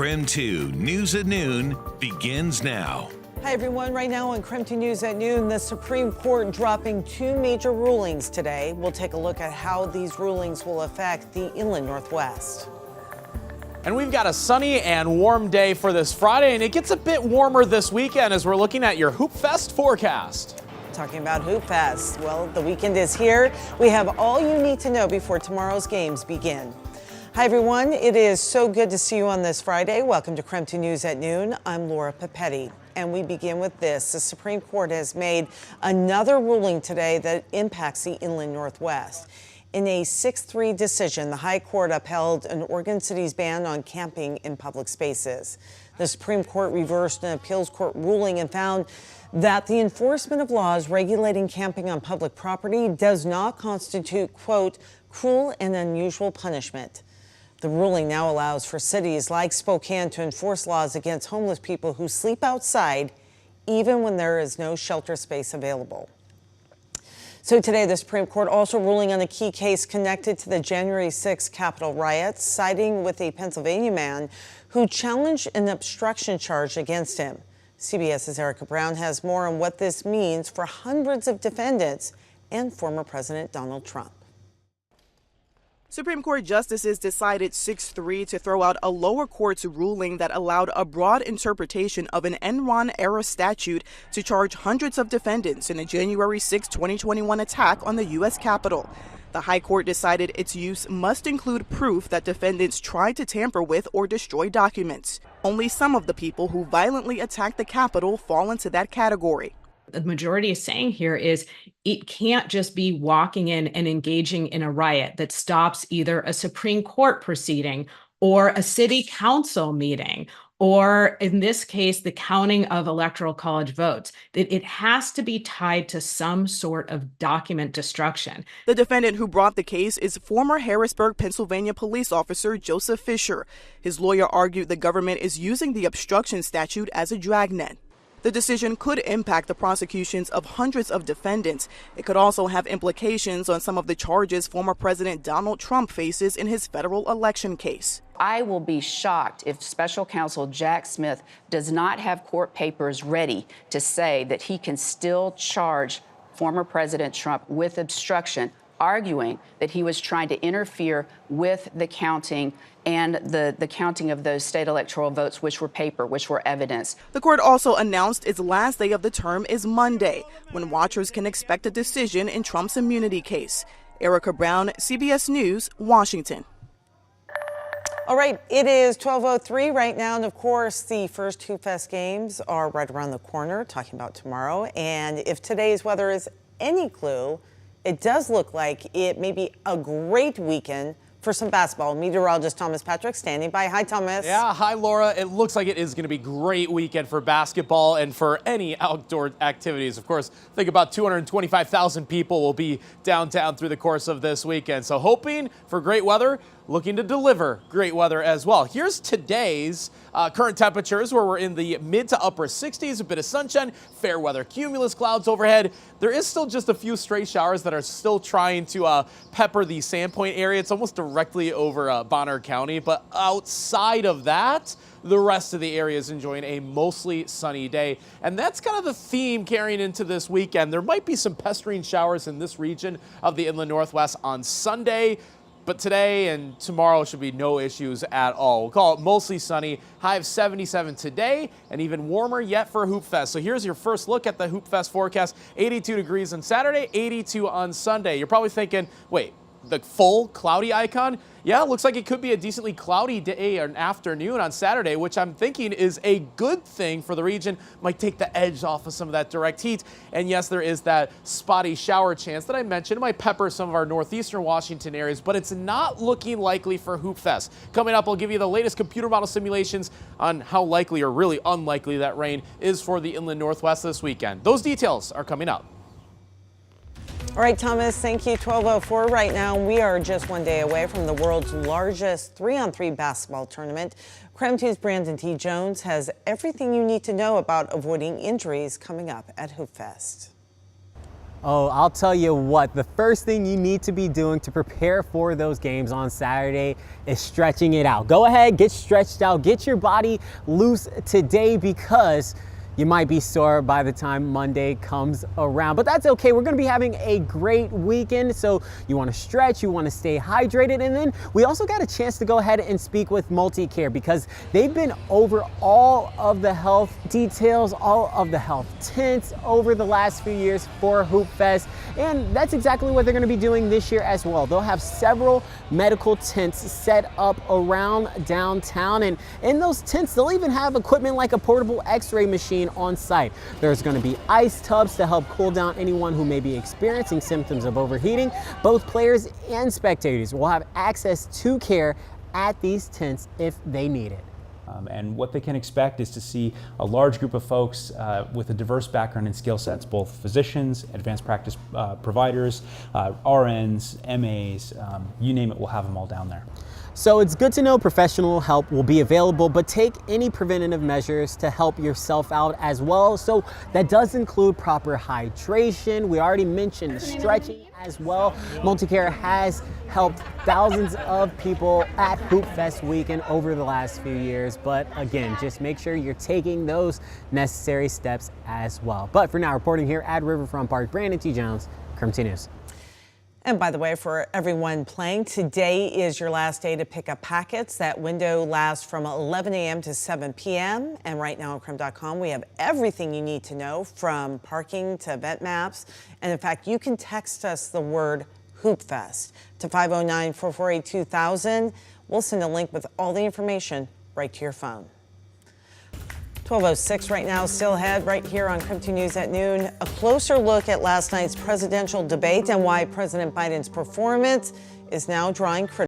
KREM 2 News at Noon begins now. Hi, everyone. Right now on KREM 2 News at Noon, the Supreme Court dropping two major rulings today. We'll take a look at how these rulings will affect the inland Northwest. And we've got a sunny and warm day for this Friday, and it gets a bit warmer this weekend as we're looking at your Hoopfest forecast. Talking about Hoopfest, well, the weekend is here. We have all you need to know before tomorrow's games begin. Hi, everyone. It is so good to see you on this Friday. Welcome to KREM 2 News at Noon. I'm Laura Papetti. And we begin with this. The Supreme Court has made another ruling today that impacts the inland Northwest. In a 6-3 decision, the High Court upheld an Oregon City's ban on camping in public spaces. The Supreme Court reversed an appeals court ruling and found that the enforcement of laws regulating camping on public property does not constitute, quote, cruel and unusual punishment. The ruling now allows for cities like Spokane to enforce laws against homeless people who sleep outside, even when there is no shelter space available. So today, the Supreme Court also ruling on a key case connected to the January 6 Capitol riots, siding with a Pennsylvania man who challenged an obstruction charge against him. CBS's Erica Brown has more on what this means for hundreds of defendants and former President Donald Trump. Supreme Court justices decided 6-3 to throw out a lower court's ruling that allowed a broad interpretation of an Enron-era statute to charge hundreds of defendants in a January 6, 2021 attack on the U.S. Capitol. The High Court decided its use must include proof that defendants tried to tamper with or destroy documents. Only some of the people who violently attacked the Capitol fall into that category. The majority is saying here is it can't just be walking in and engaging in a riot that stops either a Supreme Court proceeding or a city council meeting, or in this case, the counting of electoral college votes. That it has to be tied to some sort of document destruction. The defendant who brought the case is former Harrisburg, Pennsylvania police officer Joseph Fisher. His lawyer argued the government is using the obstruction statute as a dragnet. The decision could impact the prosecutions of hundreds of defendants. It could also have implications on some of the charges former President Donald Trump faces in his federal election case. I will be shocked if special counsel Jack Smith does not have court papers ready to say that he can still charge former President Trump with obstruction, arguing that he was trying to interfere with the counting and the counting of those state electoral votes, which were paper, which were evidence. The court also announced its last day of the term is Monday, when watchers can expect a decision in Trump's immunity case. Erica Brown, CBS News, Washington. All right, it is 12:03 right now, and of course, the first Hoopfest games are right around the corner, talking about tomorrow. And if today's weather is any clue, it does look like it may be a great weekend for some basketball. Meteorologist Thomas Patrick standing by. Hi, Thomas. Yeah, hi, Laura. It looks like it is going to be a great weekend for basketball and for any outdoor activities. Of course, think about 225,000 people will be downtown through the course of this weekend. So hoping for great weather, looking to deliver great weather as well. Here's today's current temperatures, where we're in the mid to upper 60s, a bit of sunshine, fair weather, cumulus clouds overhead. There is still just a few stray showers that are still trying to pepper the Sandpoint area. It's almost directly over Bonner County, but outside of that, the rest of the area is enjoying a mostly sunny day. And that's kind of the theme carrying into this weekend. There might be some pestering showers in this region of the inland Northwest on Sunday, but today and tomorrow should be no issues at all. We'll call it mostly sunny. High of 77 today, and even warmer yet for Hoopfest. So here's your first look at the Hoopfest forecast. 82 degrees on Saturday, 82 on Sunday. You're probably thinking, wait, the full cloudy icon? Yeah, it looks like it could be a decently cloudy day or an afternoon on Saturday, which I'm thinking is a good thing for the region. Might take the edge off of some of that direct heat. And yes, there is that spotty shower chance that I mentioned. It might pepper some of our northeastern Washington areas, but it's not looking likely for Hoopfest. Coming up, I'll give you the latest computer model simulations on how likely or really unlikely that rain is for the inland Northwest this weekend. Those details are coming up. All right, Thomas, thank you. 12:04 right now. We are just one day away from the world's largest 3-on-3 basketball tournament. KREM 2's Brandon T. Jones has everything you need to know about avoiding injuries coming up at Hoopfest. Oh, I'll tell you what, the first thing you need to be doing to prepare for those games on Saturday is stretching it out. Go ahead, get stretched out, get your body loose today because you might be sore by the time Monday comes around, but that's okay. We're gonna be having a great weekend. So you wanna stretch, you wanna stay hydrated, and then we also got a chance to go ahead and speak with Multicare because they've been over all of the health details, all of the health tents over the last few years for Hoopfest. And that's exactly what they're gonna be doing this year as well. They'll have several medical tents set up around downtown. And in those tents, they'll even have equipment like a portable x-ray machine on site. There's going to be ice tubs to help cool down anyone who may be experiencing symptoms of overheating. Both players and spectators will have access to care at these tents if they need it. And what they can expect is to see a large group of folks with a diverse background and skill sets, both physicians, advanced practice providers, RNs, MAs, you name it, we'll have them all down there. So it's good to know professional help will be available, but take any preventative measures to help yourself out as well. So that does include proper hydration. We already mentioned stretching as well. Multicare has helped thousands of people at Hoopfest weekend over the last few years. But again, just make sure you're taking those necessary steps as well. But for now, reporting here at Riverfront Park, Brandon T. Jones, KREM 2 News. And by the way, for everyone playing, today is your last day to pick up packets. That window lasts from 11 a.m. to 7 p.m. And right now on KREM.com, we have everything you need to know from parking to event maps. And in fact, you can text us the word Hoopfest to 509-448-2000. We'll send a link with all the information right to your phone. 12:06 right now, still ahead right here on KREM 2 News at noon. A closer look at last night's presidential debate and why President Biden's performance is now drawing criticism.